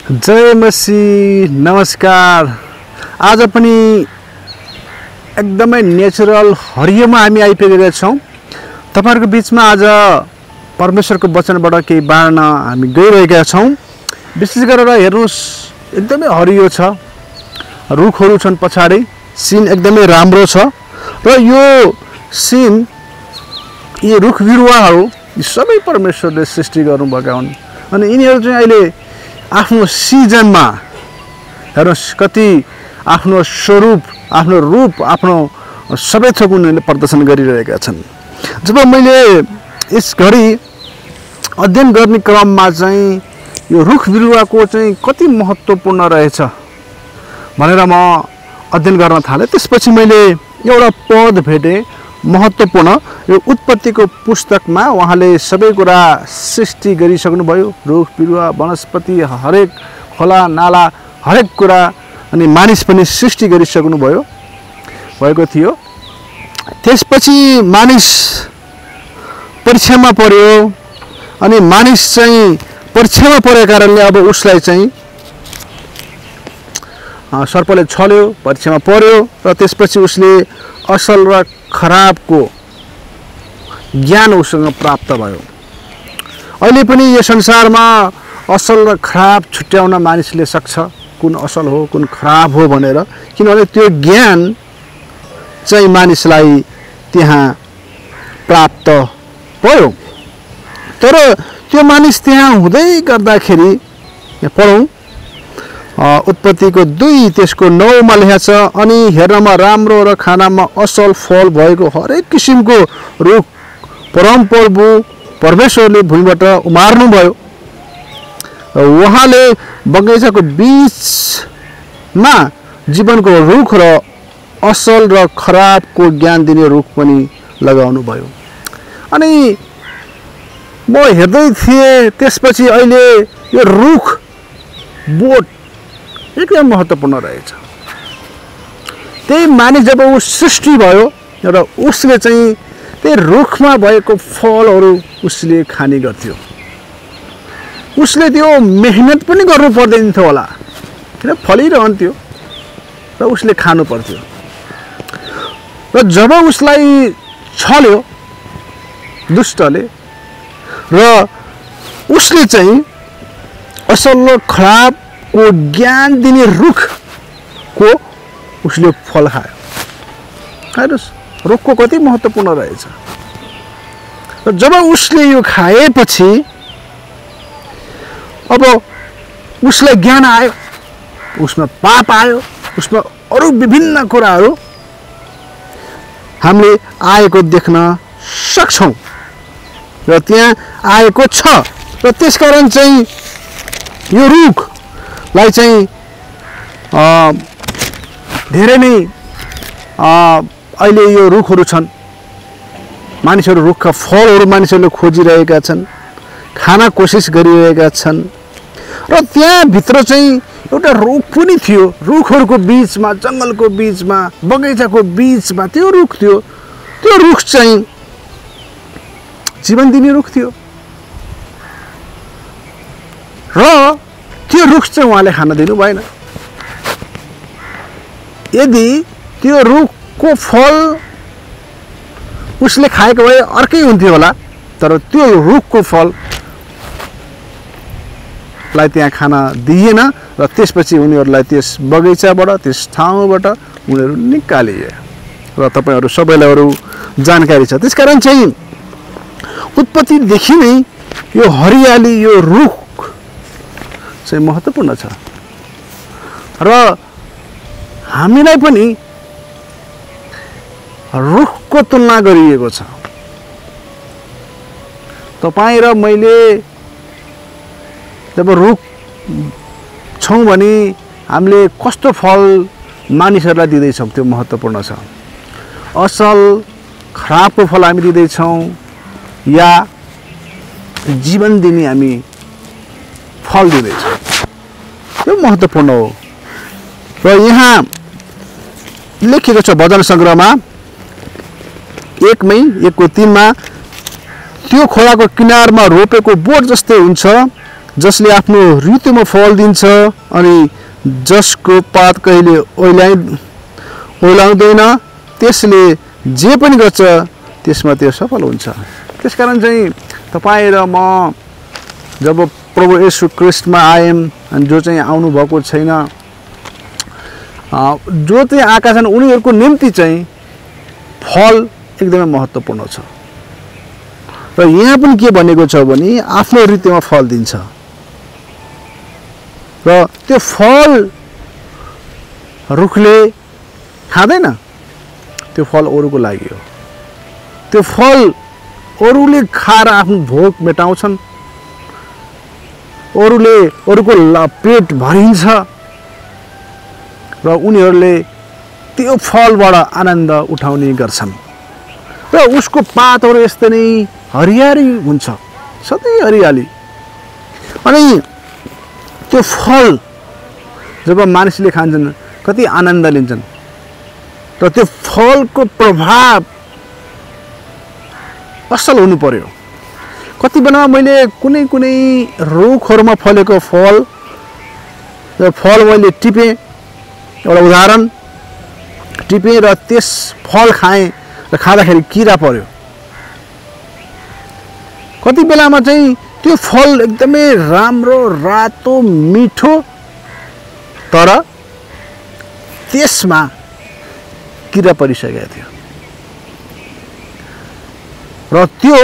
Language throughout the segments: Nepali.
जय मसी नमस्कार। आज पनि एकदमै नेचुरल हरियोमा हामी आइपुगेका छौं। तपाईहरुको बीचमा आज परमेश्वरको वचनबाट केही बाँड्न हामी गइरहेका छौं। विशेष गरेर हेर्नुस्, एकदमै हरियो छ, रुखहरू छन् पछाडी, सीन एकदमै राम्रो छ र यो सीन यी रुख बिरुवाहरू सबै परमेश्वरले सृष्टि गर्नुभएका हुन् अनि यिनीहरू चाहिँ अहिले आफ्नो सिजनमा हेर्नुस् कति आफ्नो स्वरूप, आफ्नो रूप, आफ्नो सबै थोक उनीहरूले प्रदर्शन गरिरहेका छन्। जब मैले यस घडी अध्ययन गर्ने क्रममा चाहिँ यो रुख बिरुवाको चाहिँ कति महत्त्वपूर्ण रहेछ भनेर म अध्ययन गर्न थालेँ। त्यसपछि मैले एउटा पद भेटेँ महत्त्वपूर्ण। यो उत्पत्तिको पुस्तकमा उहाँले सबै कुरा सृष्टि गरिसक्नुभयो, रुख बिरुवा वनस्पति हरेक खोला नाला हरेक कुरा, अनि मानिस पनि सृष्टि गरिसक्नुभयो भएको थियो। त्यसपछि मानिस परीक्षामा पर्यो अनि मानिस चाहिँ परीक्षामा परेको कारणले अब उसलाई चाहिँ सर्पले छल्यो, परीक्षामा पर्यो र त्यसपछि उसले असल र खराबको ज्ञान उसँग प्राप्त भयो। अहिले पनि यो संसारमा असल र खराब छुट्याउन मानिसले सक्छ, कुन असल हो कुन खराब हो भनेर, किनभने त्यो ज्ञान चाहिँ मानिसलाई त्यहाँ प्राप्त भयो। तर त्यो मानिस त्यहाँ हुँदै गर्दाखेरि पढौँ उत्पत्तिको 2 त्यसको 9 मा लेखेको छ, अनि हेर्नमा राम्रो र खानामा असल फल भएको हरेक किसिमको रुख परमप्रभु परमेश्वरले भूमिबाट उमार्नुभयो। उहाँले बगैँचाको बीचमा जीवनको रुख र असल र खराबको ज्ञान दिने रुख पनि लगाउनु भयो। अनि म हेर्दै थिएँ, त्यसपछि अहिले यो रुख बोट एकदम महत्त्वपूर्ण रहेछ। त्यही मानिस जब ऊ सृष्टि भयो र उसले चाहिँ त्यही रुखमा भएको फलहरू उसले खाने गर्थ्यो। उसले त्यो मेहनत पनि गर्नु पर्दैन थियो होला, किन फलिरहन्थ्यो र उसले खानु पर्थ्यो। र जब उसलाई छल्यो दुष्टले र उसले चाहिँ असल र खराब को ज्ञान दिने रुख को उसले फल खायो। हेर्नुस् रुखको कति महत्त्वपूर्ण रहेछ। र जब उसले यो खाएपछि अब उसलाई ज्ञान आयो, उसमा पाप आयो, उसमा अरू विभिन्न कुराहरू हामीले आएको देख्न सक्छौँ र त्यहाँ आएको छ। र त्यसकारण चाहिँ यो रुखलाई चाहिँ धेरै नै अहिले यो रुखहरू छन्, मानिसहरू रुखका फलहरू मानिसहरूले खोजिरहेका छन्, खान कोसिस गरिरहेका छन्। र त्यहाँभित्र चाहिँ एउटा रुख पनि थियो, रुखहरूको बीचमा, जङ्गलको बीचमा, बगैँचाको बीचमा त्यो रुख थियो। त्यो रुख चाहिँ जीवन दिने रुख थियो र त्यो रुख चाहिँ उहाँले खान दिनु भएन। यदि त्यो रुखको फल उसले खाएको भए अर्कै हुन्थ्यो होला, तर त्यो रुखको फललाई त्यहाँ खान दिएन र त्यसपछि उनीहरूलाई त्यस बगैँचाबाट, त्यस ठाउँबाट उनीहरू निकालिए र तपाईहरु सबैलाई अरू जानकारी छ। त्यसकारण चाहिँ उत्पत्तिदेखि नै यो हरियाली, यो रुख चाहिँ महत्त्वपूर्ण छ र हामीलाई पनि रुखको तुलना गरिएको छ। तपाईं र मैले जब रुख छौं भने हामीले कस्तो फल मानिसहरूलाई दिँदैछौँ त्यो महत्त्वपूर्ण छ। असल खराबको फल हामी दिँदैछौँ या जीवन दिने हामी फल दिँदैछौँ, यो महत्त्वपूर्ण हो। र यहाँ लेखिएको छ भजन सङ्ग्रहमा 1:3 मा, त्यो खोलाको किनारमा रोपेको बोट जस्तै हुन्छ जसले आफ्नो ऋतुमा फल दिन्छ अनि जसको पात कहिले ओइलाउँदैन, त्यसले जे पनि गर्छ त्यसमा त्यो सफल हुन्छ। त्यसकारण चाहिँ तपाईँ र म जब प्रभु येशू ख्रीष्टमा आयौँ अनि जो चाहिँ आउनुभएको छैन, जो चाहिँ आएका छन् उनीहरूको निम्ति चाहिँ फल एकदमै महत्त्वपूर्ण छ। र यहाँ पनि के भनेको छ भने आफ्नो ऋतुमा फल दिन्छ र त्यो फल रुखले खाँदैन, त्यो फल अरूको लागि हो। त्यो फल अरूले खाएर आफ्नो भोक मेटाउँछन्, अरूको पेट भरिन्छ र उनीहरूले त्यो फलबाट आनन्द उठाउने गर्छन्। र उसको पातहरू यस्तै नै हरियाली हुन्छ, सधैँ हरियाली। अनि त्यो फल जब मानिसले खान्छन् कति आनन्द लिन्छन् र त्यो फलको प्रभाव असल हुनु पर्यो। कति बेला मैले कुनै रुखहरूमा फलेको फल मैले टिपेँ, एउटा उदाहरण टिपेँ र त्यस फल खाएँ र खाँदाखेरि किरा पर्यो। कति बेलामा चाहिँ त्यो फल एकदमै राम्रो रातो मिठो, तर त्यसमा किरा परिसकेको थियो र त्यो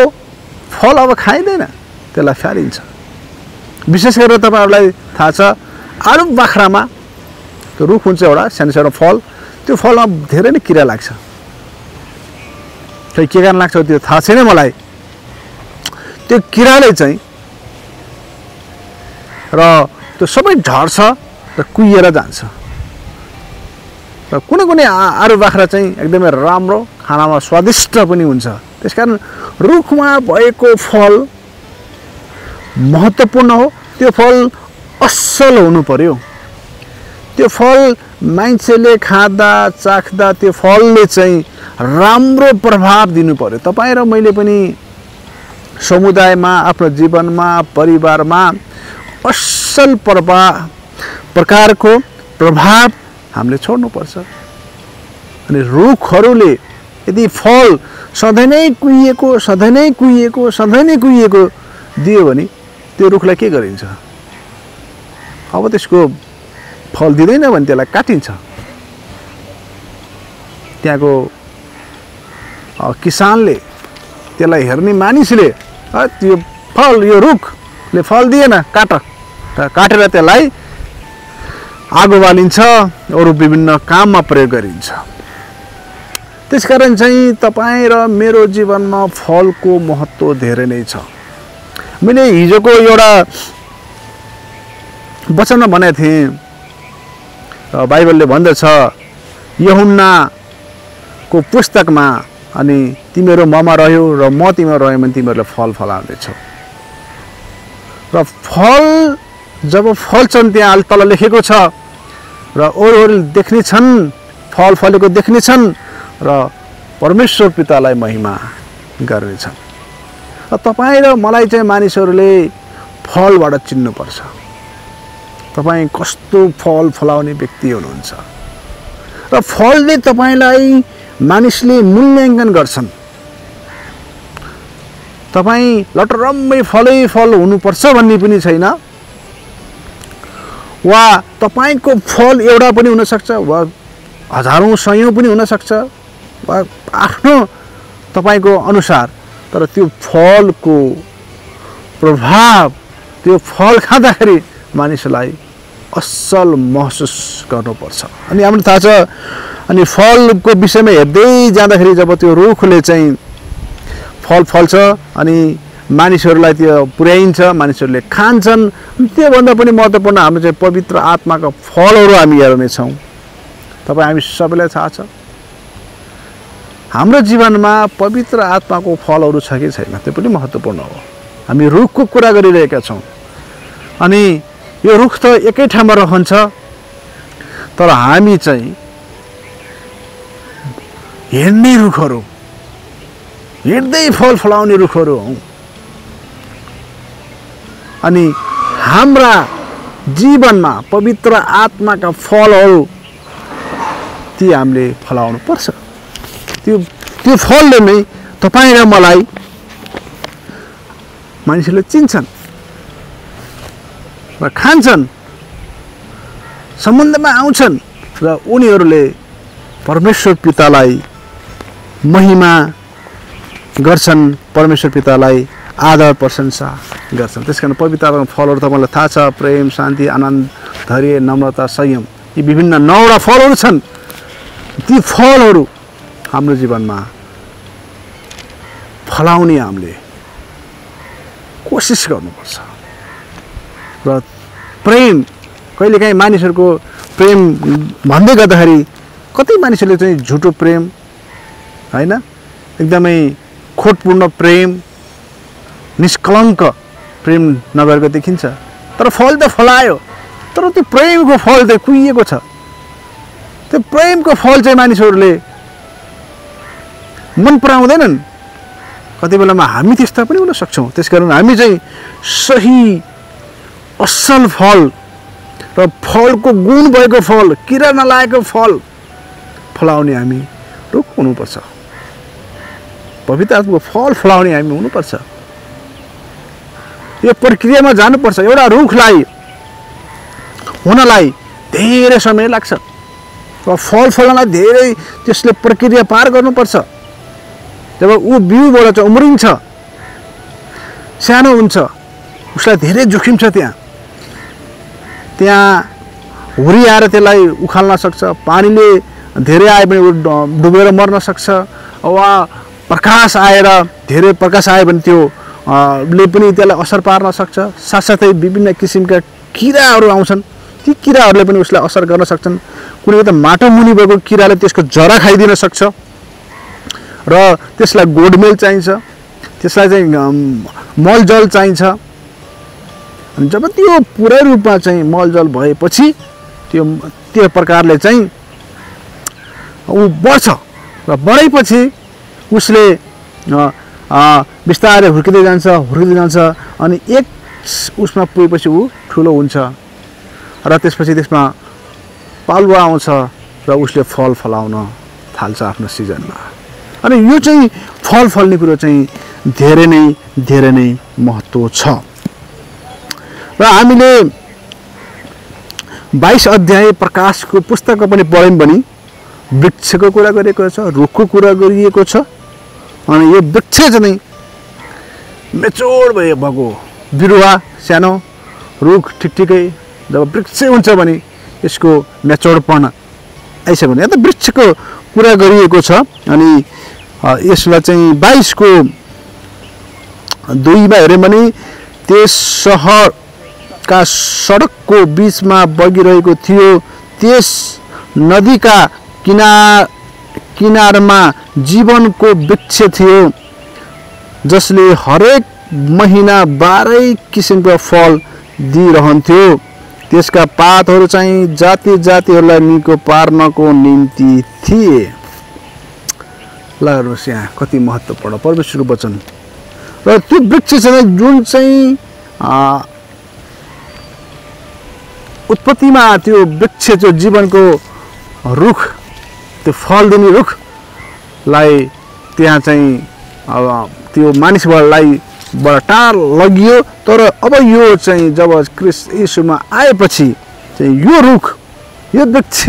फल अब खाइँदैन, त्यसलाई फ्यालिन्छ। विशेष गरेर तपाईँहरूलाई थाहा छ आलु बाख्रामा त्यो रुख हुन्छ एउटा सानो फल, त्यो फलमा धेरै नै किरा लाग्छ। खै के कारण लाग्छ त्यो थाहा छैन मलाई। त्यो किराले चाहिँ र त्यो सबै झर्छ र कुहिएर जान्छ। र कुनै आलु बाख्रा चाहिँ एकदमै राम्रो, खानामा स्वादिष्ट पनि हुन्छ। त्यसकारण रुखमा भएको फल महत्त्वपूर्ण हो। त्यो फल असल हुनु पर्यो। त्यो फल मान्छेले खाँदा चाख्दा त्यो फलले चाहिँ राम्रो प्रभाव दिनु पर्यो। तपाईँ र मैले पनि समुदायमा, आफ्नो जीवनमा, परिवारमा असल प्रकारको प्रभाव हामीले छोड्नुपर्छ। अनि रुखहरूले यदि फल सधैँ नै कुहिएको दियो भने त्यो रुखलाई के गरिन्छ? अब त्यसको फल दिँदैन भने त्यसलाई काटिन्छ। त्यहाँको किसानले, त्यसलाई हेर्ने मानिसले त्यो फल, यो रुखले फल दिएन, काटेर त्यसलाई आगो बालिन्छ, अरू विभिन्न काममा प्रयोग गरिन्छ। त्यसकारण चाहिँ तपाईँ र मेरो जीवनमा फलको महत्त्व धेरै नै छ। मैले हिजोको एउटा वचनमा भनेको थिएँ, बाइबलले भन्दछ यूहन्नाको पुस्तकमा, अनि तिमीहरू ममा रह्यो र म तिमीहरू रह्यो भने तिमीहरूले फल फलाउँदैछौ। र फल जब फल्छन् त्यहाँ तल लेखेको छ र अरूहरूले देख्ने छन्, फल फलेको देख्ने छन् र परमेश्वर पितालाई महिमा गर्नेछन्। र तपाईँ र मलाई चाहिँ मानिसहरूले फलबाट चिन्नुपर्छ। तपाईँ कस्तो फल फलाउने व्यक्ति हुनुहुन्छ र फलले तपाईँलाई मानिसले मूल्याङ्कन गर्छन्। तपाईँ लटरम्मै फल हुनुपर्छ भन्ने पनि छैन, वा तपाईँको फल एउटा पनि हुनसक्छ, वा हजारौँ सयौँ पनि हुनसक्छ, वा आफ्नो तपाईँको अनुसार। तर त्यो फलको प्रभाव, त्यो फल खाँदाखेरि मानिसलाई असल महसुस गर्नुपर्छ। अनि हामीलाई थाहा छ, अनि फलको विषयमा हेर्दै जाँदाखेरि जब त्यो रुखले चाहिँ फल फल्छ अनि मानिसहरूलाई त्यो पुर्याइन्छ, मानिसहरूले खान्छन्, त्योभन्दा पनि महत्त्वपूर्ण हाम्रो चाहिँ पवित्र आत्माको फलहरू हामी हेर्नेछौँ। तपाईँ हामी सबैलाई थाहा छ हाम्रो जीवनमा पवित्र आत्माको फलहरू छ कि छैन, त्यो पनि महत्त्वपूर्ण हो। हामी रुखको कुरा गरिरहेका छौँ, अनि यो रुख त एकै ठाउँमा रहन्छ, तर हामी चाहिँ हिँड्ने रुखहरू, हिँड्दै फल फलाउने रुखहरू हौँ। अनि हाम्रा जीवनमा पवित्र आत्माका फलहरू ती हामीले फलाउनु पर्छ। त्यो फलले नै तपाईँ र मलाई मानिसहरूले चिन्छन् र खान्छन्, सम्बन्धमा आउँछन् र उनीहरूले परमेश्वर पितालाई महिमा गर्छन्, परमेश्वर पितालाई आदर प्रशंसा गर्छन्। त्यसकारण पवित्र आत्माका फलहरू तपाईँलाई थाहा छ, प्रेम, शान्ति, आनन्द, धैर्य, नम्रता, संयम, यी विभिन्न 9वटा फलहरू छन्। ती फलहरू हाम्रो जीवनमा फलाउने हामीले कोसिस गर्नुपर्छ। र प्रेम, कहिलेकाहीँ मानिसहरूको प्रेम भन्दै गर्दाखेरि कति मानिसहरूले चाहिँ झुटो प्रेम, होइन, एकदमै खोटपूर्ण प्रेम, निष्कलङ्क प्रेम नभएको देखिन्छ। तर फल त फलायो, तर त्यो प्रेमको फल चाहिँ कुहिएको छ। त्यो प्रेमको फल चाहिँ मानिसहरूले मन पराउँदैनन्। कति बेलामा हामी त्यस्ता पनि हुन सक्छौँ। त्यसकारण हामी चाहिँ सही असल फल र फलको गुण भएको फल, किरा नलागेको फल फलाउने हामी रुख हुनुपर्छ। पवित्र आत्माको फल फलाउने हामी हुनुपर्छ। यो प्रक्रियामा जानुपर्छ। एउटा रुखलाई हुनलाई धेरै समय लाग्छ र फल फल्नलाई धेरै त्यसले प्रक्रिया पार गर्नुपर्छ। जब ऊ बिउबाट चाहिँ उम्रिन्छ, सानो हुन्छ, उसलाई धेरै जोखिम छ। त्यहाँ हुरी आएर त्यसलाई उखाल्न सक्छ, पानीले धेरै आए पनि डुबेर मर्न सक्छ, वा प्रकाश आएर धेरै प्रकाश आयो भने त्यो ले पनि त्यसलाई असर पार्न सक्छ। साथसाथै विभिन्न किसिमका किराहरू आउँछन्, ती किराहरूले पनि उसलाई असर गर्न सक्छन्। कुनै त माटो मुनि भएको किराले त्यसको जरा खाइदिन सक्छ र त्यसलाई गोडमेल चाहिन्छ, त्यसलाई चाहिँ मलजल चाहिन्छ। अनि जब त्यो पुरै रूपमा चाहिँ मलजल भएपछि त्यो प्रकारले चाहिँ ऊ बढ्छ र बढेपछि उसले बिस्तारै हुर्किँदै जान्छ अनि एक उसमा पुगेपछि ऊ ठुलो हुन्छ र त्यसपछि त्यसमा पालुवा आउँछ र उसले फल फलाउन थाल्छ आफ्नो सिजनमा। अनि यो चाहिँ फल फल्ने कुरो चाहिँ धेरै नै महत्त्व छ। र हामीले 22 अध्याय प्रकाशको पुस्तकमा पनि पढ्यौँ भने वृक्षको कुरा गरिएको छ, रुखको कुरा गरिएको छ। अनि यो वृक्ष चाहिँ मेचोड भएको बिरुवा, सानो रुख ठिकठिकै जब वृक्ष हुन्छ भने यसको मेचोडपन आइसक्यो भने त वृक्षको कुरा गरिएको छ। अनि यसलाई चाहिँ 22 को 2 मा हेर्यौँ भने त्यस सहरका सडकको बीचमा बगिरहेको थियो, त्यस नदीका किनारमा जीवनको वृक्ष थियो, जसले हरेक महिना 12 किसिमका फल दिइरहन्थ्यो। त्यसका पातहरू चाहिँ जातिहरूलाई निको पार्नको निम्ति थिए। ल हेर्नुहोस् यहाँ कति महत्त्वपूर्ण परमेश्वरको वचन। र त्यो वृक्ष चाहिँ जुन चाहिँ उत्पत्तिमा त्यो वृक्ष जो जीवनको रुख, त्यो फल दिने रुखलाई त्यहाँ चाहिँ त्यो मानिसहरूलाई टाढ लगियो। तर अब यो चाहिँ जब ख्रीष्ट यीशुमा आएपछि चाहिँ यो रुख, यो वृक्ष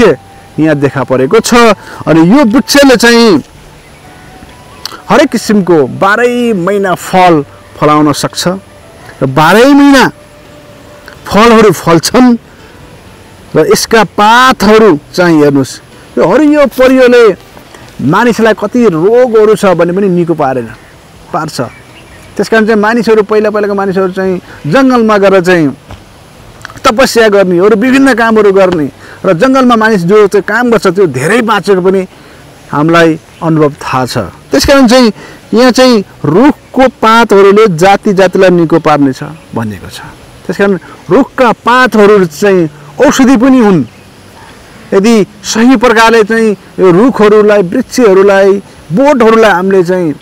यहाँ देखा परेको छ। अनि यो वृक्षले चाहिँ हरेक किसिमको 12 महिना फल फलाउन सक्छ र 12 महिना फलहरू फल्छन्। र यसका पातहरू चाहिँ हेर्नुहोस्, यो हरियो परियोले मानिसलाई कति रोगहरू छ भने पनि निको पार्छ। त्यसकारण चाहिँ मानिसहरू पहिलाको मानिसहरू चाहिँ जङ्गलमा गएर चाहिँ तपस्या गर्ने, अरू विभिन्न कामहरू गर्ने र जङ्गलमा मानिस जो चाहिँ काम गर्छ त्यो धेरै बाँचेको पनि हामीलाई अनुभव थाहा छ। त्यसकारण चाहिँ यहाँ चाहिँ रुखको पातहरूले जातिलाई निको पार्नेछ भनिएको छ। त्यसकारण रुखका पातहरू चाहिँ औषधि पनि हुन्। यदि सही प्रकारले चाहिँ यो रुखहरूलाई, वृक्षहरूलाई, बोटहरूलाई हामीले चाहिँ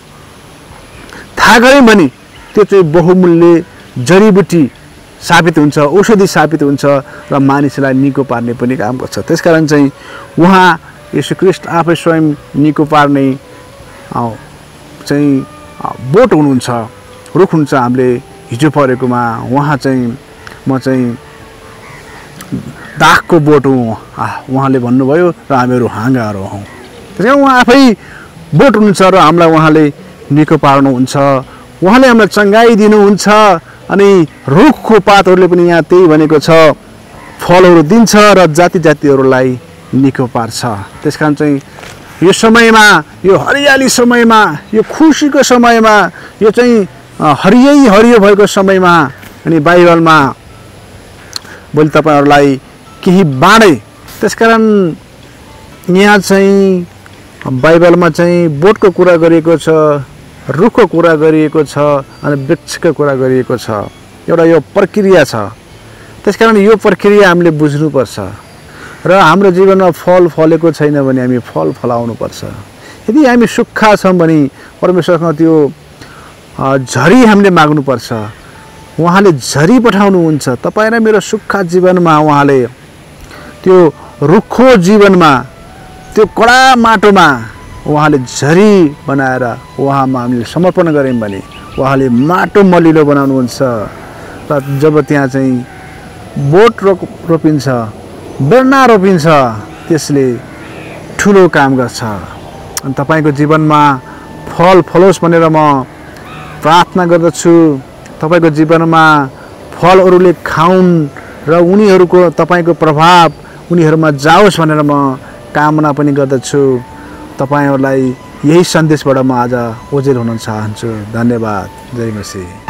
थाहा गऱ्यौँ भने त्यो चाहिँ बहुमूल्य जडीबुटी साबित हुन्छ, औषधि साबित हुन्छ र मानिसलाई निको पार्ने पनि काम गर्छ। त्यसकारण चाहिँ उहाँ येशू ख्रीष्ट आफै स्वयं निको पार्ने चाहिँ बोट हुनुहुन्छ, रुख हुन्छ। हामीले हिजो परेकोमा उहाँ चाहिँ म चाहिँ दागको बोट हुँ उहाँले भन्नुभयो र हामीहरू हाँगाहरू हौँ। त्यसकारण उहाँ आफै बोट हुनुहुन्छ र हामीलाई उहाँले निको पार्नुहुन्छ, उहाँले हामीलाई चङ्गाइ दिनुहुन्छ। अनि रुखको पातहरूले पनि यहाँ त्यही भनेको छ, फलहरू दिन्छ र जाति जातिहरूलाई निको पार्छ। त्यसकारण चाहिँ यो समयमा, यो हरियाली समयमा, यो खुसीको समयमा, यो चाहिँ हरियो भएको समयमा अनि बाइबलमा भोलि तपाईँहरूलाई केही बाँडे। त्यसकारण यहाँ चाहिँ बाइबलमा चाहिँ बोटको कुरा गरिएको छ, रुखको कुरा गरिएको छ अनि वृक्षको कुरा गरिएको छ। एउटा यो प्रक्रिया छ। त्यसकारण यो प्रक्रिया हामीले बुझ्नुपर्छ र हाम्रो जीवनमा फल फलेको छैन भने हामी फल फलाउनुपर्छ। यदि हामी सुक्खा छौँ भने परमेश्वरसँग त्यो झरी हामीले माग्नुपर्छ। उहाँले झरी पठाउनुहुन्छ। तपाईँ र मेरो सुक्खा जीवनमा उहाँले त्यो रुखो जीवनमा, त्यो कडा माटोमा उहाँले झरी बनाएर उहाँमा हामीले समर्पण गऱ्यौँ भने उहाँले माटो मलिलो बनाउनुहुन्छ र जब त्यहाँ चाहिँ बोट रोपिन्छ, बेर्ना रोपिन्छ, त्यसले ठुलो काम गर्छ। अनि तपाईँको जीवनमा फल फलोस् भनेर म प्रार्थना गर्दछु। तपाईँको जीवनमा फलहरूले खाउन् र उनीहरूको तपाईँको प्रभाव उनीहरूमा जाओस् भनेर म कामना पनि गर्दछु। तपाईहरूलाई यही सन्देशबाट म आज ओझेल हुन चाहन्छु। धन्यवाद। जय मसीह।